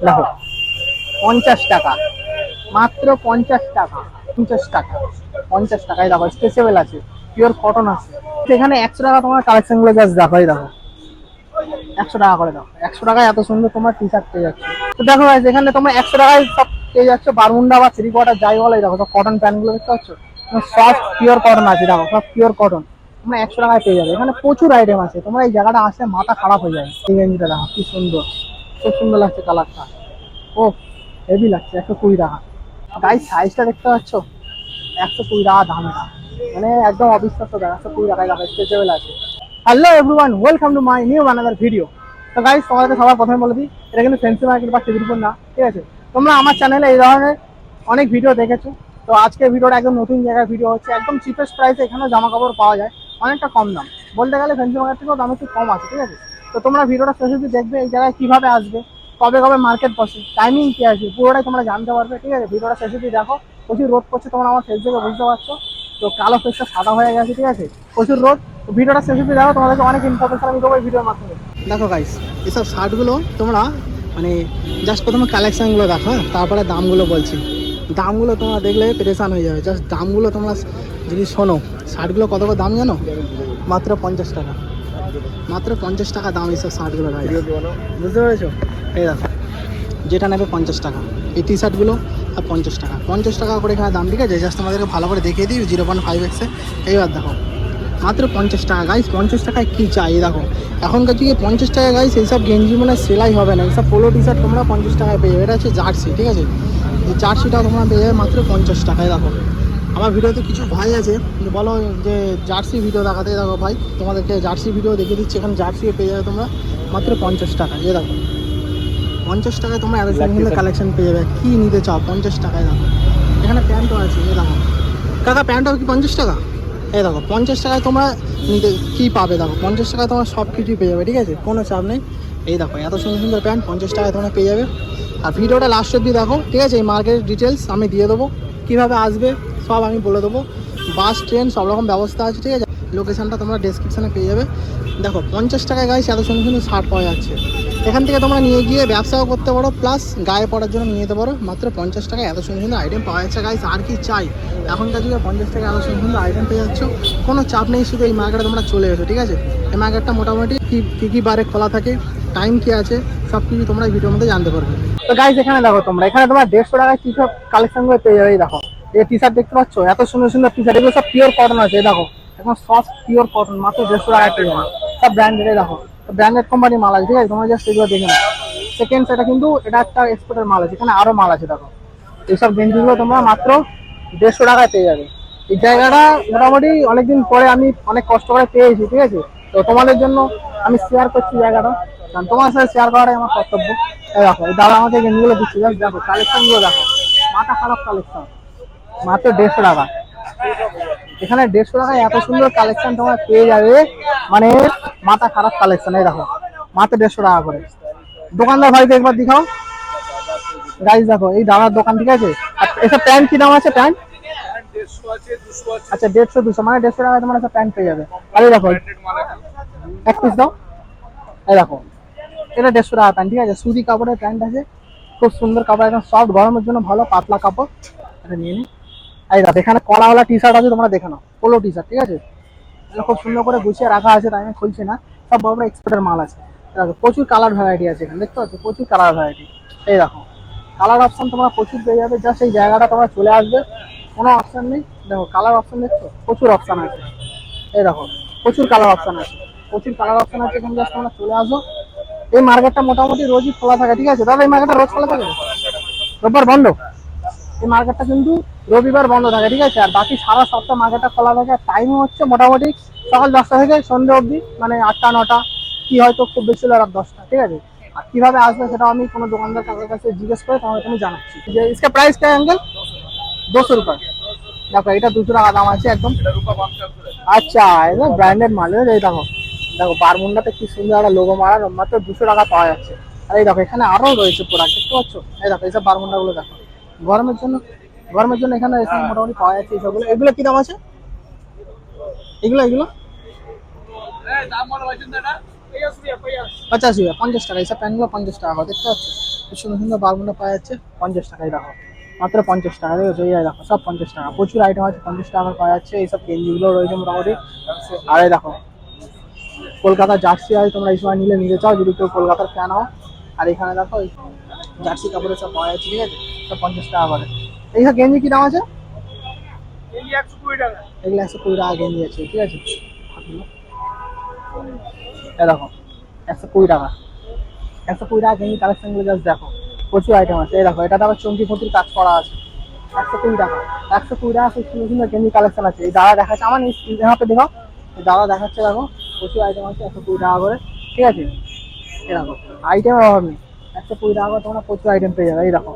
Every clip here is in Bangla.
দেখো 50 টাকা, মাত্র 50 টাকা, 50 টাকা, 50 টাকায় দেখো স্ট্রেচেবল আছে, পিওর কটন আছে। সেখানে 100 টাকা তোমার কালেকশন গুলো জাস্ট দেখো, এই দেখো 100 টাকা করে দাও, 100 টাকায় এত সুন্দর তোমার টি শার্ট পেয়ে যাচ্ছে। তো দেখো ভাই এখানে তোমার 100 টাকায় সব পেয়ে যাচ্ছে, বারমুন্ডা বা থ্রি কোয়ার্টার যাই বলে, দেখো সব কটন প্যান্ট গুলো দেখতে পাচ্ছ, সফট পিওর কটন আছে, দেখো সব পিওর কটন, তোমরা 100 টাকায় পেয়ে যাবে। এখানে প্রচুর আইটেম আছে, তোমরা এই জায়গাটা আসলে মাথা খারাপ হয়ে যাবে। এই গেঞ্জিটা দেখো কি সুন্দর, খুব সুন্দর লাগছে কালারটা, ও হেভি লাগছে। 120 টাকা গাইস, সাইজটা দেখতে পাচ্ছ, 120 টাকা দাম এটা, মানে একদম অবিশ্বাস্য দাম। 120 টাকায় দেখো স্ট্রেচেবল আছে। Hello everyone, welcome to my new another video. তো গাইস তোমাদেরকে সবার প্রথমে বলে দিই, এটা কিন্তু ফ্যান্সি মার্কেট বা টেলিফোন না, ঠিক আছে? তোমরা আমার চ্যানেলে এই ধরনের অনেক ভিডিও দেখেছো। তো আজকের ভিডিওটা একদম নতুন জায়গায় ভিডিও হচ্ছে, একদম চিপেস্ট প্রাইসে এখানেও জামা কাপড় পাওয়া যায়, অনেকটা কম দাম, বলতে গেলে ফ্যান্সি মার্কেট থেকেও দাম একটু কম আছে, ঠিক আছে? তো তোমরা ভিডিওটা শেষ অবধি দেখবে, এই জায়গায় কীভাবে আসবে, কবে কবে মার্কেট বসে, টাইমিং কী আছে, পুরোটাই তোমরা জানতে পারবে, ঠিক আছে? ভিডিওটা শেষ অবধি দেখো। প্রচুর রোদ করছে, তোমরা আমার ফেস দেখে বুঝতে পারছো, তো কালো ফেসটা সাদা হয়ে গেছে, ঠিক আছে? প্রচুর রোদ। তো ভিডিওটা শেষ অবধি দেখো, তোমাদেরকে অনেক ইনফরমেশন আমি দেবো এই ভিডিওর মাধ্যমে। দেখো গাইস, এসব শার্টগুলো তোমরা মানে জাস্ট প্রথমে কালেকশানগুলো দেখো, তারপরে দামগুলো বলছি। দামগুলো তোমরা দেখলে পেরেশান হয়ে যাবে। জাস্ট দামগুলো তোমরা যদি শোনো, শার্টগুলো কত করে দাম জানো? মাত্র 50 টাকা, মাত্র 50 টাকা দাম এইসব শার্টগুলো গাইস, বুঝতে পেরেছো? এই দেখো, যেটা নেবে 50 টাকা, এই টি শার্টগুলো আর 50 টাকা, 50 টাকা করে এখানে দাম, ঠিক আছে? জাস্ট তোমাদেরকে ভালো করে দেখিয়ে দিই 0.5x-এ। এইবার দেখো মাত্র 50 টাকা গাইস, 50 টাকায় কী চাই? দেখো এখনকার দিকে 50 টাকা গাইস, এইসব গেঞ্জি মানে সেলাই হবে না, এইসব পোলো টি শার্ট তোমরা 50 টাকায় পেয়ে যাবে। এটা হচ্ছে জার্সি, ঠিক আছে? এই জার্সিটাও তোমরা পেয়ে যাবে মাত্র 50 টাকায়। দেখো আমার ভিডিওতে কিছু ভাই আছে বলো যে জার্সি ভিডিও দেখাতে, দেখো ভাই তোমাদেরকে জার্সি ভিডিও দেখিয়ে দিচ্ছি, এখানে জার্সিও পেয়ে যাবে তোমরা মাত্র 50 টাকা। এই দেখো 50 টাকায় তোমরা এত সুন্দর কালেকশন পেয়ে যাবে, কী নিতে চাও 50 টাকায়। দেখো এখানে প্যান্টও আছে, এই দেখো কাকা প্যান্টও কি 50 টাকা? এই দেখো 50 টাকায় তোমরা নিতে কী পাবে, দেখো 50 টাকায় তোমরা সব কিছুই পেয়ে যাবে, ঠিক আছে? কোনো চাপ নেই। এই দেখো এত সুন্দর সুন্দর প্যান্ট 50 টাকায় তোমরা পেয়ে যাবে। আর ভিডিওটা লাস্ট অব্দি দেখো, ঠিক আছে? এই মার্কেটের ডিটেলস আমি দিয়ে দেবো, কীভাবে আসবে সব আমি বলে দেবো, বাস ট্রেন সব রকম ব্যবস্থা আছে, ঠিক আছে? লোকেশানটা তোমরা ডেসক্রিপশানে পেয়ে যাবে। দেখো 50 টাকায় গাইস এত সুন্দর সুন্দর শার্ট পাওয়া যাচ্ছে, এখান থেকে তোমরা নিয়ে গিয়ে ব্যবসাও করতে পারো, প্লাস গায়ে পড়ার জন্য নিয়ে যেতে পারো। মাত্র 50 টাকায় এত সুন্দর সুন্দর আইটেম পাওয়া যাচ্ছে গাইস, আর কি চাই? এখনকার যুগে 50 টাকায় এত সুন্দর সুন্দর আইটেম পেয়ে যাচ্ছ, কোনো চাপ নেই। শুধু এই মার্কেটে তোমরা চলে এসো, ঠিক আছে? এই মার্কেটটা মোটামুটি কী বারে খোলা থাকে, টাইম কী আছে, সব কিছু তোমরা এই ভিডিওর মধ্যে জানতে পারবে। তো গাইস এখানে দেখো, তোমরা এখানে তোমার 150 টাকায় কী সব কালেকশনগুলো পেয়ে যাবে। দেখো এই টি শার্ট দেখতে পাচ্ছ, এত সুন্দর সুন্দর টি শার্ট, এগুলো সব পিওর কটন আছে। দেখো এখন সফট পিওর কটন, মাত্র 150 টাকায় পেয়ে যাবে, সব ব্র্যান্ডেড। দেখো ব্র্যান্ডেড কোম্পানির মাল আছে, ঠিক আছে? তোমরা জাস্ট এগুলো দেখে নাও। সেকেন্ড সেটা কিন্তু এটা একটা এক্সপোর্টের মাল আছে, এখানে আরও মাল আছে। দেখো এইসব গেঞ্জিগুলো তোমরা মাত্র 150 টাকায় পেয়ে যাবে। এই জায়গাটা মোটামুটি অনেকদিন পরে আমি অনেক কষ্ট করে পেয়েছি, ঠিক আছে? তো তোমাদের জন্য আমি শেয়ার করছি জায়গাটা, কারণ তোমার সাথে শেয়ার করাটাই আমার কর্তব্য। দেখো এই দাদা আমাকে গেঞ্জিগুলো দিচ্ছি, জাস্ট দেখো কালেকশনগুলো দেখো, মাথা খারাপ কালেকশন, মাত্র 150 টাকা। এখানে 150 টাকায় এত সুন্দর কালেকশন তোমরা পেয়ে যাবে, মানে মাথা খারাপ কালেকশন। এই দেখো মাত্র 150 টাকা করে। দোকানদার ভাইকে একবার দেখাও গাইস, দেখো এই দাদার দোকান, ঠিক আছে? আর এসব প্যান্ট কি দাম আছে? প্যান্ট আচ্ছা 150 200, মানে 150 টাকায় তোমার একটা প্যান্ট পেয়ে যাবে। আর এই দেখো এক পিস দাও, এই দেখো এটা 150 টাকা প্যান্ট, ঠিক আছে? সুতি কাপড়ের প্যান্ট আছে, খুব সুন্দর কাপড়, একদম সফট, গরমের জন্য ভালো, পাতলা কাপড়। এটা নিয়ে নিই। এই দেখো এখানে কলাওয়ালা টি শার্ট আছে, তোমরা দেখে নাও, পোলো টি শার্ট, ঠিক আছে? এগুলো খুব সুন্দর করে গুছিয়ে রাখা আছে, তাই আমি খুলছি না, সব বড় বড় এক্সপোর্টের মাল আছে। দেখো প্রচুর কালার ভ্যারাইটি আছে এখানে, দেখতে পাচ্ছ প্রচুর কালার ভ্যারাইটি। এই দেখো কালার অপশন তোমরা প্রচুর পেয়ে যাবে, জাস্ট এই জায়গাটা তোমরা চলে আসবে, কোনো অপশন নেই। দেখো কালার অপশন দেখছো, প্রচুর অপশন আছে। এই দেখো প্রচুর কালার অপশন আছে, প্রচুর কালার অপশন আছে, এখানে জাস্ট তোমরা চলে আসো। এই মার্কেটটা মোটামুটি রোজই খোলা থাকে, ঠিক আছে? দাদা এই মার্কেটটা রোজ খোলা থাকে, রোববার বন্ধ? এই মার্কেটটা কিন্তু রবিবার বন্ধ থাকে, ঠিক আছে? আর বাকি সারা সপ্তাহ মার্কেটটা খোলা থাকে। আর টাইম হচ্ছে মোটামুটি সকাল 10টা থেকে সন্ধ্যে অবধি, মানে 8টা 9টা, কি হয়তো খুব বেশি হলে রাত 10টা, ঠিক আছে? আর কিভাবে আসবে সেটা আমি কোনো দোকানদার কাকার কাছে জিজ্ঞেস করে তোমাকে তুমি জানাচ্ছি। যে इसका प्राइस क्या है अंकल? 200 रुपये। দেখো এটা 200 টাকা দাম আছে একদম। আচ্ছা এটা ব্র্যান্ডেড মাল। এই দেখো, দেখো বারমুন্ডাতে কি সুন্দর একটা লোগো মারা, মাত্র 200 টাকা পাওয়া যাচ্ছে। আর এই দেখো এখানে আরও রয়েছে প্রোডাক্ট, দেখতে পাচ্ছ? এই দেখো এইসব বারমুন্ডাগুলো দেখো, গরমের জন্য, গরমের জন্য এখানে মোটামুটি পাওয়া যাচ্ছে এইসবগুলো। এগুলো কি দাম আছে? এগুলো এগুলো 50 50 50 টাকা, এইসব প্যান্টগুলো 50 টাকা, দেখতে পাচ্ছ? সুন্দর সুন্দর বারমুন্ডা পাওয়া যাচ্ছে 50 টাকায়, দেখো মাত্র 50 টাকা। দেখো এই দেখো সব 50 টাকা, প্রচুর আইটেম আছে 50 টাকা পাওয়া যাচ্ছে। এইসব গেঞ্জিগুলো রয়েছে মোটামুটি। আর এই দেখো কলকাতার জার্সি আছে, তোমরা এই সময় নিতে চাও যদি কেউ কলকাতার ফ্যান হও। আর এখানে দেখো জার্সি কাপড়ের সব পাওয়া যাচ্ছে, ঠিক আছে, সব 50 টাকা করে। এইসব গেঞ্জি কি দাম আছে? এগুলো 120 টাকা গেঞ্জি আছে, ঠিক আছে। এই দেখো 120 টাকা, 120 টাকা গেঞ্জি কালেকশনগুলো জাস্ট দেখো, প্রচুর আইটেম আছে। এই দেখো এটা আবার চমকি ফটির কাজ করা আছে, 120 টাকা। 120 টাকা খুব সুন্দর সুন্দর গেঞ্জি কালেকশন আছে। এই দাদা দেখাচ্ছে আমার यहाँ पे দেখো, এই দাদা দেখাচ্ছে দেখো, প্রচুর আইটেম আছে 120 টাকা করে, ঠিক আছে। এই দেখো আইটেমের অভাব নেই, 120 টাকা করে তোমরা প্রচুর আইটেম পেয়ে যাবে। এই দেখো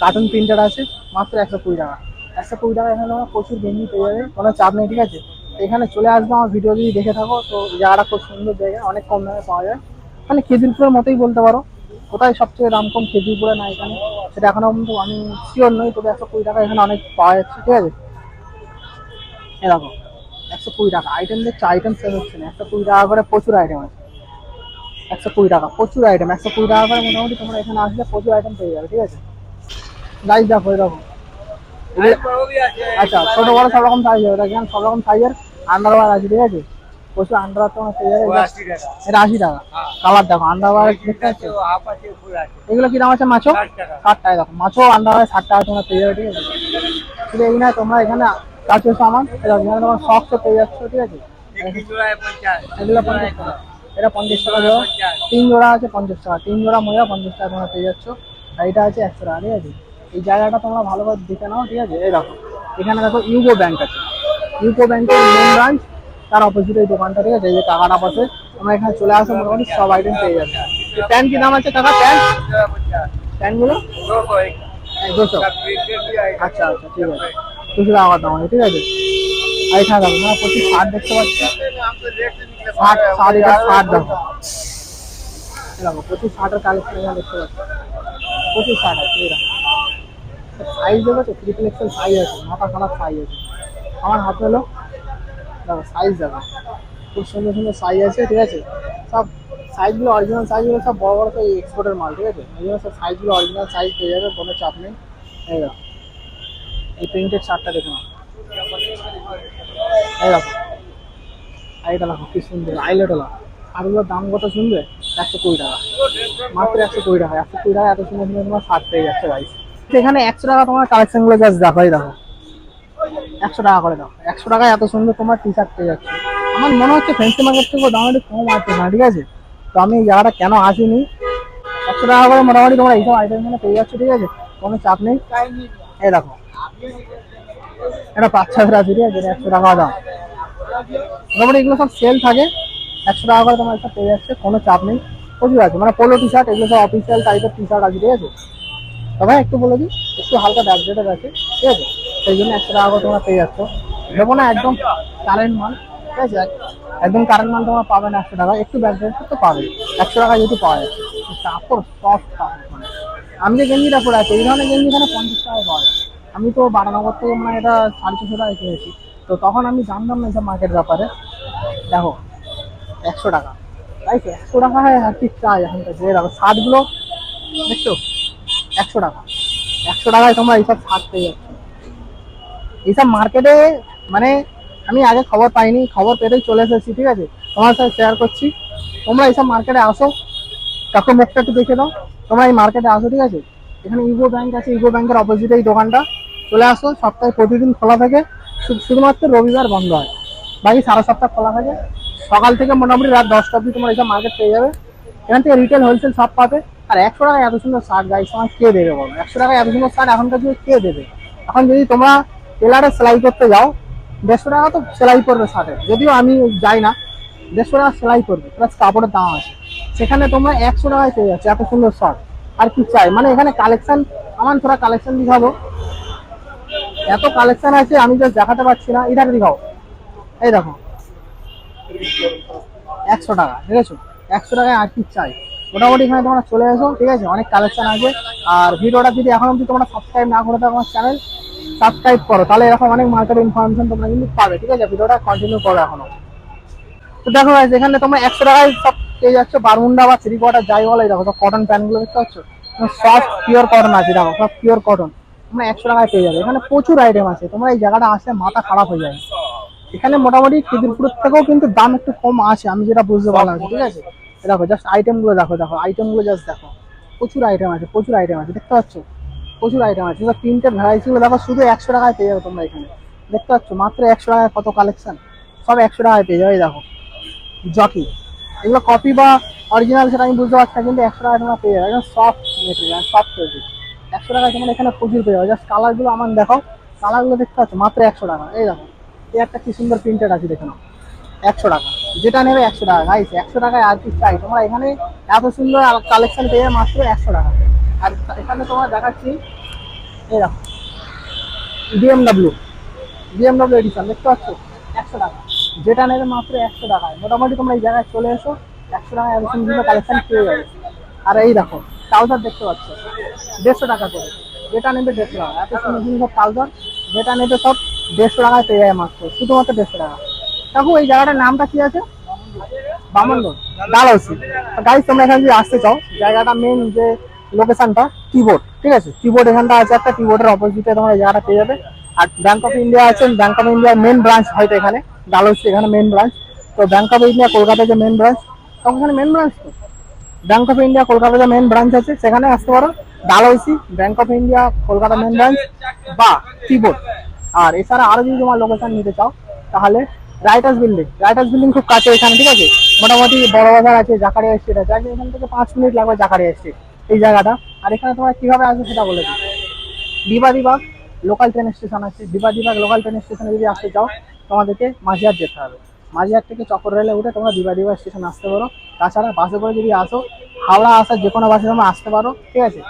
কার্টুন প্রিন্টার আছে মাত্র 120 টাকা। 120 টাকা এখানে তোমরা প্রচুর গেঞ্জি পেয়ে যাবে, কোনো চাপ নেই, ঠিক আছে। এখানে চলে আসবে, আমার ভিডিও যদি দেখে থাকো তো জায়গাটা খুব সুন্দর জায়গা, অনেক কম দামে পাওয়া যায়। মানে খেজুরপুরের মতোই বলতে পারো। কোথায় সবচেয়ে দাম কম খেজুরপুরে না এখানে, সেটা এখনো কিন্তু আমি শিওর নই, তবে 120 টাকা এখানে অনেক পাওয়া যাচ্ছে, ঠিক আছে। এরকম 120 টাকা আইটেম দেখছো, আইটেম সেল হচ্ছে না, 120 টাকা করে প্রচুর আইটেম আছে। 120 টাকা প্রচুর আইটেম, 120 টাকা করে মোটামুটি তোমরা এখানে আসলে প্রচুর আইটেম পেয়ে যাবে, ঠিক আছে। গাইজ দেখো এরকম, আচ্ছা ছোট বড় সব রকম সাইজ হবে, দেখেন সব রকম সাইজের আন্ডারওয়্যার আছে, ঠিক আছে। প্রচুর আন্ডারওয়্যার তোমার পেয়ে যাবে, এটা 80 টাকা। কালার দেখো আন্ডারওয়্যার দেখতে পাচ্ছ, এগুলো কি দাম আছে? মাছও 60 টাকা, দেখো মাছও আন্ডারওয়্যার 60 টাকা তোমরা পেয়ে যাবে, ঠিক আছে। শুধু এই না, তোমরা এখানে কাছে সামান এখানে তোমার সক্সও পেয়ে যাচ্ছ, ঠিক আছে। এগুলো 50 টাকা, এটা 50 টাকা জোড়া, 3 জোড়া আছে 50 টাকা, 3 জোড়া মোজা 50 টাকা তোমরা পেয়ে যাচ্ছ। আর এটা আছে 100 টাকা, ঠিক আছে। এই জায়গাটা তোমরা ভালোভাবে দেখে নাও, ঠিক আছে। এই দেখো এখানে দেখো ইউকো ব্যাংক আছে, ইউকো ব্যাংকের মেন ব্রাঞ্চ, তার অপোজিট এই দোকানটা, ঠিক আছে। এই যে টাকাটা পাশে তোমরা এখানে চলে আসো, মোটামুটি সব আইটেম পেয়ে যাবে। প্যান্ট কি দাম আছে টাকা? প্যান্টগুলো 200, আচ্ছা আচ্ছা ঠিক আছে, 200 টাকা দাম আছে, ঠিক আছে। আর এখানে দেখো তোমরা প্রচুর শার্ট দেখতে পাচ্ছ, শার্ট শার্ট এটা শার্ট দেখো, দেখো প্রচুর শার্টের কালেকশন এখানে দেখতে পাচ্ছ, প্রচুর শার্ট আছে। এই দেখো সাইজ দেখো, ট্রিপল এক্সেল সাইজ আছে, মাথা খারাপ সাইজ আছে। আমার হাতে হলো দেখো সাইজ দেখো, খুব সুন্দর সুন্দর সাইজ আছে, ঠিক আছে। সব সাইজগুলো অরিজিনাল সাইজগুলো সব বড় বড় তো এক্সপোর্টের মাল, ঠিক আছে। এই জন্য সব সাইজগুলো অরিজিনাল সাইজ পেয়ে যাবে, কোনো চাপ নেই। এই দেখো এই প্রিন্টেড শার্টটা দেখো না, এই দেখো আর এটা দেখো কি সুন্দর আইলেটলা। আর ওগুলোর দাম কত শুনবে? 120 টাকা, মাত্র 120 টাকা। 120 টাকা এত সুন্দর সুন্দর তোমার শার্ট পেয়ে যাচ্ছে ভাই। এখানে 100 টাকা তোমার কালেকশনগুলো জাস্ট দেখো, এই দেখো 100 টাকা করে দাও, 100 টাকায় এত সুন্দর তোমার টি শার্ট পেয়ে যাচ্ছে। আমার মনে হচ্ছে ফ্যান্সি মার্কেট থেকে দাম একটু কম আছে না, ঠিক আছে। তো আমি এই জায়গাটা কেন আসিনি, 100 টাকা করে মোটামুটি তোমরা এইসব আইটেম পেয়ে যাচ্ছ, ঠিক আছে, কোনো চাপ নেই। এই দেখো এটা বাচ্চাদের আছে, ঠিক আছে, 100 টাকা দাম। মোটামুটি এগুলো সব সেল থাকে, 100 টাকা করে তোমার সব পেয়ে যাচ্ছে, কোনো চাপ নেই। প্রচুর আছে, মানে পোলো টি শার্ট এগুলো সব অফিসিয়াল টাইপের টি শার্ট আছে, ঠিক আছে। তবে একটু বলে দিই, একটু হালকা ব্যাকডেটের আছে, ঠিক আছে, সেই জন্য 100 টাকা করে তোমরা পেয়ে যাচ্ছ। দেবো না একদম কারেন্ট মাল, ঠিক আছে, একদম কারেন্ট মাল তোমরা পাবে না 100 টাকা, একটু ব্যাকডেট তো পাবে। 100 টাকা যেহেতু পাওয়া যাচ্ছে, কাপড় সফট কাপড়, মানে আমি যে গেঞ্জিটা পরে আছি এই ধরনের গেঞ্জি এখানে 50 টাকায় পাওয়া যায়। আমি তো বারানগর থেকে মানে এটা 450 টাকায় কিনেছি, তো তখন আমি জানতাম না এইসব মার্কেট ব্যাপারে। দেখো 100 টাকা, তাই তো 100 টাকায় আর কি চাই এখন থেকে। দেখো শার্টগুলো দেখছো 100 টাকা, 100 টাকায় তোমরা এইসব শার্ট পেয়ে যাচ্ছ। এইসব মার্কেটে মানে আমি আগে খবর পাইনি, খবর পেতেই চলে এসেছি, ঠিক আছে, তোমার সাথে শেয়ার করছি। তোমরা এইসব মার্কেটে আসো, কাকু মুখটা একটু দেখে দাও, তোমরা এই মার্কেটে আসো, ঠিক আছে। এখানে ইউকো ব্যাংক আছে, ইউকো ব্যাংকের অপোজিটে এই দোকানটা, চলে আসো। সপ্তাহে প্রতিদিন খোলা থাকে, শুধুমাত্র রবিবার বন্ধ হয়, বাকি সারা সপ্তাহ খোলা থাকে। সকাল থেকে মোটামুটি রাত 10টা অব্দি তোমার এইসব মার্কেট পেয়ে যাবে। এখান থেকে রিটেল হোলসেল সব পাবে। আর 100 টাকায় এত সুন্দর শার্ট গাইস তোমার কে দেবে বলো? 100 টাকায় এত সুন্দর শার্ট এখনকার যুগে কে দেবে? এখন যদি তোমরা টেলারে সেলাই করতে যাও, 150 টাকা তো সেলাই করবে শার্টের, যদিও আমি যাই না, 150 টাকা সেলাই করবে, প্লাস কাপড়ের দাম আছে। সেখানে তোমরা 100 টাকায় পেয়ে যাচ্ছে এত সুন্দর শার্ট। আর কি চাই, মানে এখানে কালেকশন, আমার থোড়া কালেকশন দিখাবো, এত কালেকশন আছে আমি জাস্ট দেখাতে পারছি না। এটাকে দিখাও, এই দেখো 100 টাকা, ঠিক আছে, 100 টাকায় আর কি চাই। মোটামুটি এখানে তোমরা চলে এসো, ঠিক আছে, অনেক কালেকশন আছে। আর ভিডিওটা যদি এখন অব্দি তোমরা সাবস্ক্রাইব না করে থাকো আমার চ্যানেল, সাবস্ক্রাইব করো, তাহলে এরকম অনেক মার্কেট ইনফরমেশন তোমরা কিন্তু পাবে, ঠিক আছে। ভিডিওটা কন্টিনিউ করো এখনো। তো দেখো এখানে তোমরা 100 টাকায় সব পেয়ে যাচ্ছ, বারমুন্ডা বা থ্রি কোয়ার্টার যাই বলো। দেখো সব কটন প্যান্টগুলো দেখতে পাচ্ছ, সফট পিওর কটন আছে, দেখো সব পিওর কটন, তোমরা 100 টাকায় পেয়ে যাবে। এখানে প্রচুর আইটেম আছে, তোমরা এই জায়গাটা আসলে মাথা খারাপ হয়ে যাবে। এখানে মোটামুটি খিদিরপুরের থেকেও কিন্তু দাম একটু কম আছে, আমি যেটা বুঝতে পারলাম, ঠিক আছে। দেখো জাস্ট আইটেম গুলো দেখো, দেখো আইটেম গুলো জাস্ট দেখো, প্রচুর আইটেম আছে, প্রচুর আইটেম আছে, দেখতে পাচ্ছ প্রচুর আইটেম আছে। প্রিন্টেড ভ্যারাইটি গুলো দেখো, শুধু 100 টাকায় পেয়ে যাবে তোমরা এখানে, দেখতে পাচ্ছ মাত্র 100 টাকায় কত কালেকশন, সব 100 টাকায় পেয়ে যাবে। দেখো জকি, এগুলো কপি বা অরিজিনাল সেটা আমি বুঝতে পারছি না, কিন্তু 100 টাকায় তোমরা পেয়ে যাবে, একদম সফট মেটেরিয়াল, সফট ফেব্রিক। 100 টাকায় তোমরা এখানে প্রচুর পেয়ে যাবে। জাস্ট কালার গুলো আমার দেখো, কালার গুলো দেখতে পাচ্ছ মাত্র 100 টাকা। এই দেখো এই একটা কি সুন্দর প্রিন্টেড আছে, দেখে নাও 100 টাকা, যেটা নেবে 100 টাকা। গাইস 100 টাকায় আর কি চাই, তোমরা এখানে এত সুন্দর কালেকশন পেয়ে যাবে মাত্র 100 টাকা। আর এখানে তোমার দেখাচ্ছি, এই দেখো বিএমডাব্লিউ, বিএমডাব্লিউ এডিশন, দেখতে পাচ্ছ 100 টাকা, যেটা নেবে মাত্র 100 টাকায়। মোটামুটি তোমরা এই জায়গায় চলে এসো, 100 টাকায় এত সুন্দর কালেকশন পেয়ে যাবে। আর এই দেখো ট্রাউজার দেখতে পাচ্ছ 150 টাকা করে, যেটা নেবে 150 টাকা, এত সুন্দর সুন্দর ট্রাউজার, যেটা নেবে সব 150 টাকায় পেয়ে যায় মাত্র, শুধুমাত্র 150 টাকা। দেখো এই জায়গাটার নামটা কি আছে, বামনগর ডালহৌসি। গাইস তোমরা এখানে যদি আসতে চাও, জায়গাটা মেন যে লোকেশনটা কিবোর্ড, ঠিক আছে, কিবোর্ড এখানটা আছে একটা, কিবোর্ডের অপোজিটে তোমরা এই জায়গাটা পেয়ে যাবে। আর ব্যাংক অফ ইন্ডিয়া আছে, ব্যাংক অফ ইন্ডিয়ার মেন ব্রাঞ্চ হয়তো এখানে ডালহৌসি, এখানে মেন ব্রাঞ্চ। তো ব্যাংক অফ ইন্ডিয়া কলকাতায় যে মেন ব্রাঞ্চ, তখন এখানে মেন ব্রাঞ্চ, তো ব্যাংক অফ ইন্ডিয়া কলকাতা যে মেন ব্রাঞ্চ আছে সেখানে আসতে পারো, Dalhousie bank of India Kolkata main branch বা কিবোর্ড। আর এছাড়া আরো যদি তোমার লোকেশন নিতে চাও, তাহলে রাইটার্স বিল্ডিং, রাইটার্স বিল্ডিং খুব কাছে এখানে, ঠিক আছে। মোটামুটি বড় বাজার আছে, জাকারিয়া স্ট্রিট আছে, এখান থেকে 5 মিনিট লাগবে জাকারিয়া স্ট্রিট এই জায়গাটা। আর এখানে তোমরা কিভাবে আসবে সেটা বলে দিই। বিবাদীবাগ লোকাল ট্রেন স্টেশন আছে, বিবাদীবাগ লোকাল ট্রেন স্টেশনে যদি আসতে চাও, তোমাদেরকে মাঝিহাট যেতে হবে। মাঝিহাট থেকে চক্র রেলে উঠে তোমরা বিবাদীবাগ স্টেশন আসতে পারো। তাছাড়া বাসে করে যদি আসো, হাওড়া আসার যে কোনো বাসে তোমরা আসতে পারো, ঠিক আছে।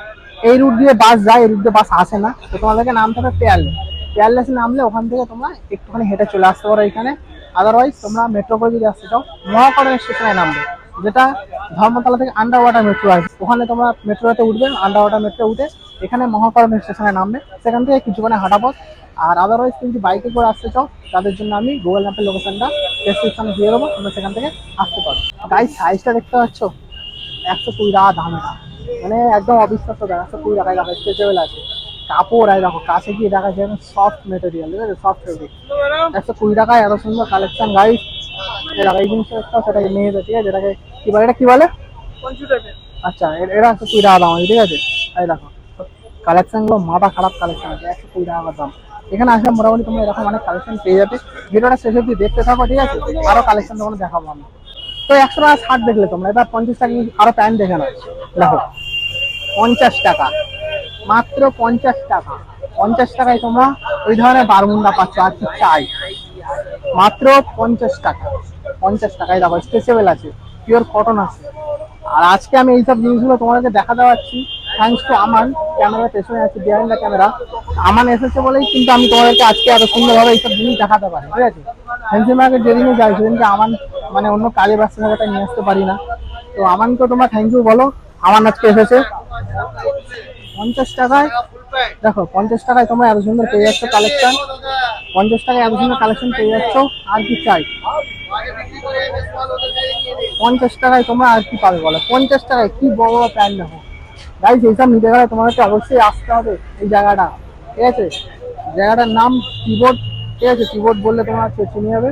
এই রুট দিয়ে বাস যায়, এই রুট দিয়ে বাস আসে না, তো তোমাদেরকে নামতে হবে পেয়ারলেস। পেয়ারলেসে নামলে ওখান থেকে তোমরা একটুখানি হেঁটে চলে আসতে পারো এখানে। আদারওয়াইজ তোমরা মেট্রো করে যদি আসতে চাও, মহাকরণ স্টেশনে নামবে, যেটা ধর্মতলা থেকে আন্ডার ওয়াটার মেট্রো আছে, ওখানে তোমরা মেট্রোতে উঠবে, আন্ডার ওয়াটার মেট্রো উঠে এখানে মহাকরণ স্টেশনে নামবে, সেখান থেকে কিছুক্ষণে হাঁটা পথ। আর আদারওয়াইজ তুমি যদি বাইকে করে আসতে চাও, তাদের জন্য আমি গুগল ম্যাপের লোকেশনটা ডেসক্রিপশনে দিয়ে দেবো, তোমরা সেখান থেকে আসতে পারো। গাইস সাইজটা দেখতে পাচ্ছ, 120 টাকা দাম এটা, মানে একদম অবিশ্বাস্য দাম। 120 টাকায় দেখো স্ট্রেচেবল আছে, কাপড় আছে দেখো, কাছে গিয়ে দেখা যায় সফট মেটেরিয়াল, ঠিক আছে, সফট ফেব্রিক। 120 টাকায় এত সুন্দর কালেকশন গাইস। এই জিনিসটা একটা সেটা মেয়েদের, ঠিক আছে, এটাকে কি বলে, এটা কি বলে, আচ্ছা এটা 120 টাকা দাম আছে, ঠিক আছে। এই দেখো কালেকশন গুলো মাথা খারাপ কালেকশন আছে, 120 টাকা দাম। এখানে আসলে মোটামুটি তোমরা এরকম অনেক কালেকশন পেয়ে যাবে। ভিডিওটা শেষ অব্দি দেখতে থাকো, ঠিক আছে, আরো কালেকশন তোমাকে দেখাবো আমি। তো 100 টাকা শার্ট দেখলে তোমরা, এবার 50 টাকা আরো প্যান্ট দেখে নাও। দেখো 50 টাকা, মাত্র 50 টাকা। 50 টাকায় তোমরা ওই ধরনের বারমুন্ডা পাচ্ছ, আর কি চাই, মাত্র 50 টাকা। 50 টাকায় দেখো স্ট্রেচেবল আছে, পিওর কটন আছে। আর আজকে আমি এইসব জিনিসগুলো তোমাদেরকে দেখাতে পারছি থ্যাংকস টু আমান। ক্যামেরার পেছনে আছে, বিহাইন্ড দ্য ক্যামেরা আমান এসেছে বলেই কিন্তু আমি তোমাদেরকে আজকে এত সুন্দরভাবে এইসব জিনিস দেখাতে পারি, ঠিক আছে। ফ্যান্সি মার্কেট যেদিনই যাই সেদিনকে আমান মানে অন্য কাজে ব্যস্ত থাকাটা নিয়ে আসতে পারি না, তো আমানকে তোমরা থ্যাংক ইউ বলো, আমান আজকে এসেছে। 50 টাকায় দেখো, 50 টাকায় তোমরা এত সুন্দর পেয়ে যাচ্ছ কালেকশন, 50 টাকায় এত সুন্দর কালেকশন পেয়ে যাচ্ছ, আর কি চাই। 50 টাকায় তোমরা আর কি পাবে বলো, 50 টাকায় কি বড় বড় প্যান্ট দেখো। গাইস এইসব নিতে গেলে তোমাদেরকে অবশ্যই আসতে হবে এই জায়গাটা, ঠিক আছে। জায়গাটার নাম কিবোর্ড, ঠিক আছে, কিবোর্ড বললে তোমরা চিনে যাবে।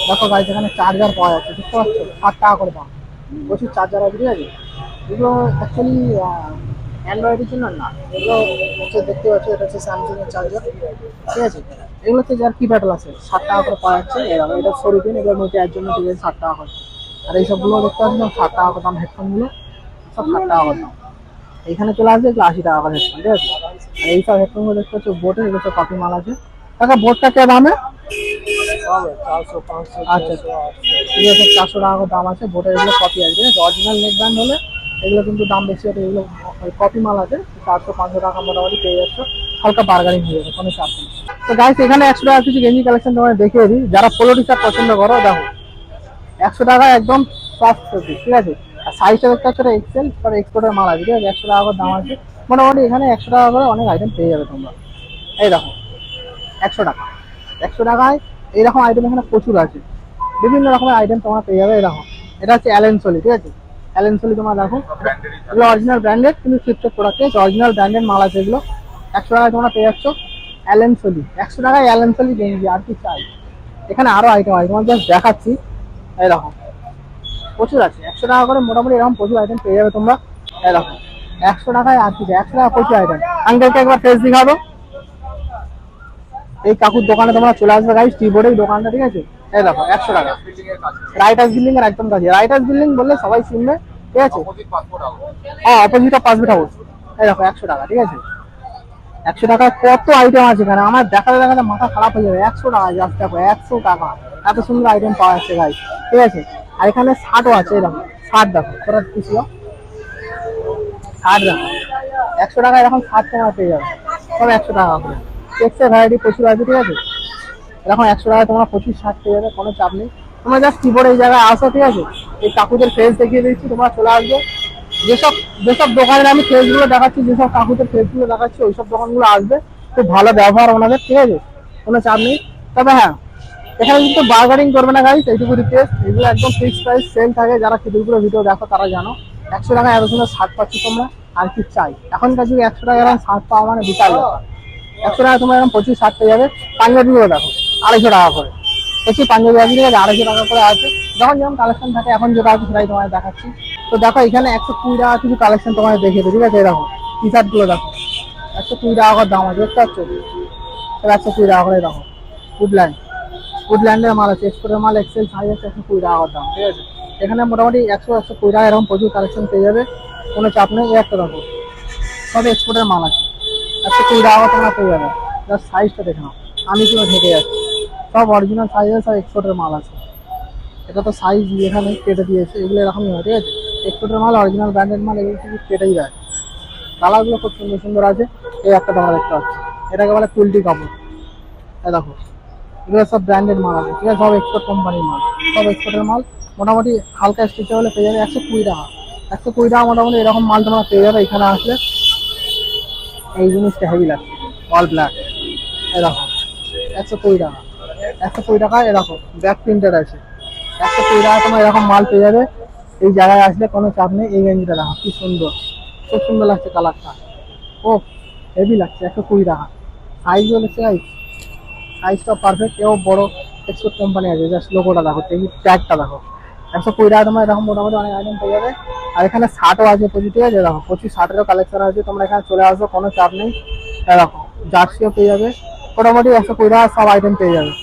দেখো গাইস এখানে চার্জার পাওয়া যাচ্ছে, বুঝতে পারছো, 60 টাকা করে দাম, প্রচুর চার্জার আছে, ঠিক আছে। এগুলো অ্যাকচুয়ালি অ্যান্ড্রয়েডের জন্য না, এগুলো হচ্ছে দেখতে পাচ্ছ, এটা হচ্ছে স্যামসাং এর চার্জার, ঠিক আছে। এগুলো হচ্ছে যার কিপ্যাডল আছে, 60 টাকা করে পাওয়া যাচ্ছে। এরকম এটা সরি দিন, এগুলোর মধ্যে এর জন্য ঠিক আছে 60 টাকা করে। আর এইসবগুলো দেখতে পাচ্ছি 60 টাকা করে দাম, হেডফোনগুলো সব 60 টাকা করে দাম। এখানে চলে আসবে এগুলো 80 টাকা করে হেডফোন, ঠিক আছে। আর এইসব হেডফোনগুলো দেখতে পাচ্ছ বোটের, এগুলো সব কপি মাল আছে। টাকা বোটটা কে দামে, 400 500, আচ্ছা এগুলো সব 400 টাকা করে দাম আছে বোটের, এগুলো কপি আছে, ঠিক আছে। অরিজিনাল নেক ব্যান্ড হলে এগুলো কিন্তু দাম বেশি হবে, এগুলো কপি মাল আছে, 400 500 টাকা মোটামুটি পেয়ে যাচ্ছ, হালকা বার্গারিং হয়ে যাবে, কোনো চাপ নেই। তো গাইস এখানে 100 টাকা কিছু গেঞ্জি কালেকশন তোমাদের দেখিয়ে দিই, যারা পোলো টি শার্ট পছন্দ করো দেখো 100 টাকায় একদম সফট ফেব্রিক, ঠিক আছে। আর সাইজটা দেখতে হচ্ছে এক্সেল, তবে এক্সপোর্টের মাল আছে, ঠিক আছে। 100 টাকা করে দাম আছে, মোটামুটি এখানে 100 টাকা করে অনেক আইটেম পেয়ে যাবে তোমরা। এই দেখো 100 টাকা, 100 টাকায় এইরকম আইটেম এখানে প্রচুর আছে, বিভিন্ন রকমের আইটেম তোমরা পেয়ে যাবে। এরকম এটা হচ্ছে অ্যালেন সলি, ঠিক আছে। অ্যালেন সলি তোমরা দেখো, এগুলো অরিজিনাল ব্র্যান্ডেড, কিন্তু ফ্লিপকার্ট প্রোডাক্টে অরিজিনাল ব্র্যান্ডেড মাল আছে এগুলো। 100 টাকায় তোমরা পেয়ে যাচ্ছ অ্যালেন সলি, 100 টাকায় অ্যালেন সলি গেঞ্জি, আর কি চাই। এখানে আরো আইটেম আছে, তোমার জাস্ট দেখাচ্ছি। এই দেখো প্রচুর আছে, 100 টাকা করে মোটামুটি এরকম প্রচুর আইটেম পেয়ে যাবে তোমরা। এই দেখো 100 টাকায় আর কি চাই, 100 টাকা প্রচুর আইটেম। আঙ্কেলকে একবার ফেস দেখাবো। এই কাকুর দোকানে তোমরা চলে আসবে গাইস, টি বোর্ডের দোকানটা, ঠিক আছে। এই দেখো 100 টাকা, রাইটার্স বিল্ডিং এর একদম কাছে। রাইটার্স বিল্ডিং বললে সবাই চিনবে, ঠিক আছে। হ্যাঁ, অপোজিটে পাসপোর্ট হাউস। এই দেখো 100 টাকা, ঠিক আছে। 100 টাকায় কত আইটেম আছে এখানে, আমার দেখাতে দেখাতে মাথা খারাপ হয়ে যাবে। 100 টাকা, জাস্ট দেখো 100 টাকা, এত সুন্দর আইটেম পাওয়া যাচ্ছে গাইস, ঠিক আছে। আর এখানে শার্টও আছে, এই দেখো শার্ট, দেখো ওটা কি ছিল, শার্ট দেখো 100 টাকা, এরকম শার্ট তোমার পেয়ে যাবে সব 100 টাকা করে। টেক্সের ভ্যারাইটি প্রচুর আছে, ঠিক আছে। এরকম 100 টাকায় তোমরা প্রচুর শার্ট পেয়ে যাবে, কোনো চাপ নেই। তোমরা জাস্ট কিবোর্ড এই জায়গায় আসো, ঠিক আছে। এই কাকুদের ফেস দেখিয়ে দিচ্ছি, তোমরা চলে আসবে। যেসব যেসব দোকানের আমি ফেসগুলো দেখাচ্ছি, যেসব কাকুদের ফেসগুলো দেখাচ্ছি, ওইসব দোকানগুলো আসবে। খুব ভালো ব্যবহার ওনাদের, ঠিক আছে, কোনো চাপ নেই। তবে হ্যাঁ, এখানে কিন্তু বার্গারিং করবে না গাইস, এইটুকু রিকোয়েস্ট। এগুলো একদম ফিক্সড প্রাইস, সেল থাকে। যারা খিদুরগুলো ভিডিও দেখো তারা জানো 100 টাকায় এত সুন্দর শার্ট পাচ্ছ তোমরা, আর কি চাই। এখনকার যুগে 100 টাকা এরকম শার্ট পাওয়া মানে বিশাল ব্যাপার। 100 টাকা তোমরা এরকম প্রচুর শার্ট পেয়ে যাবে। পাঞ্জাবিগুলো দেখো 250 টাকা করে, প্রচুর পাঞ্জাবি আছে, ঠিক আছে, 250 টাকা করে আছে। যখন যেমন কালেকশন থাকে, এখন যেটা আছে সেটাই তোমায় দেখাচ্ছি। তো দেখো এখানে 120 টাকা কিছু কালেকশন তোমায় দেখিয়ে দেবো, ঠিক আছে। দেখো টি শার্ট গুলো দেখো 120 টাকা করে দাম আছে, দেখতে পাচ্ছ। 120 টাকা করে দেখো, উডল্যান্ড, উডল্যান্ডের মাল আছে, এক্সপোর্টের মাল, এক্সেল সাইজ আছে, 120 টাকা করে দাম, ঠিক আছে। এখানে মোটামুটি 100-120 টাকা এরকম প্রচুর কালেকশন পেয়ে যাবে, কোনো চাপ নেই। এই একটা দেখো, সব এক্সপোর্টের মাল আছে, 120 টাকা করে তোমরা পেয়ে যাবে। জাস্ট সাইজটা দেখে নাও, আমি পুরো ঢেকে যাচ্ছি। সব অরিজিনাল সাইজ আছে, সব এক্সপোর্টের মাল আছে। এটা তো সাইজ এখানে কেটে দিয়েছে, এগুলো এরকমই হয়, ঠিক আছে। এক্সপোর্টের মাল, অরিজিনাল ব্র্যান্ডেড মাল, এগুলো কিছু কেটেই দেয়। কালারগুলো খুব সুন্দর সুন্দর আছে। এই একটা তোমরা দেখতে পাচ্ছ, এটাকে বলে কুলটি কাপড়। এই দেখো এগুলো সব ব্র্যান্ডেড মাল আছে, ঠিক আছে, সব এক্সপোর্ট কোম্পানির মাল, সব এক্সপোর্টের মাল। মোটামুটি হালকা স্টিচে হলে পেয়ে যাবে 120 টাকা। 120 টাকা মোটামুটি এরকম মাল তোমরা পেয়ে যাবে এখানে আসলে। এই জিনিসটা হেভি লাগছে, অল ব্ল্যাক। এরকম 120 টাকা, 120 টাকা। এরকম ব্যাক প্রিন্টেড আছে, 120 টাকা তোমার এরকম মাল পেয়ে যাবে। এই জায়গায় আসলে কোনো চাপ নেই। এই গেঞ্জিটা দেখো কি সুন্দর, খুব সুন্দর লাগছে কালারটা, ও হেভি লাগছে। 120 টাকা, সাইজও দেখছে গাইস, সাইজটা পারফেক্ট। এও বড় এক্সপোর্ট কোম্পানি আছে, জাস্ট লোগোটা দেখো, এই ট্যাগটা দেখো। 120 টাকা তোমার এরকম মোটামুটি অনেক আইটেম পেয়ে যাবে। আর এখানে শার্টও আছে প্রচুর, ঠিক আছে। দেখো প্রচুর শার্টেরও কালেকশন আছে, তোমরা এখানে চলে আসো, কোনো চাপ নেই। দেখো জার্সিও পেয়ে যাবে, মোটামুটি 120 টাকা সব আইটেম পেয়ে যাবে।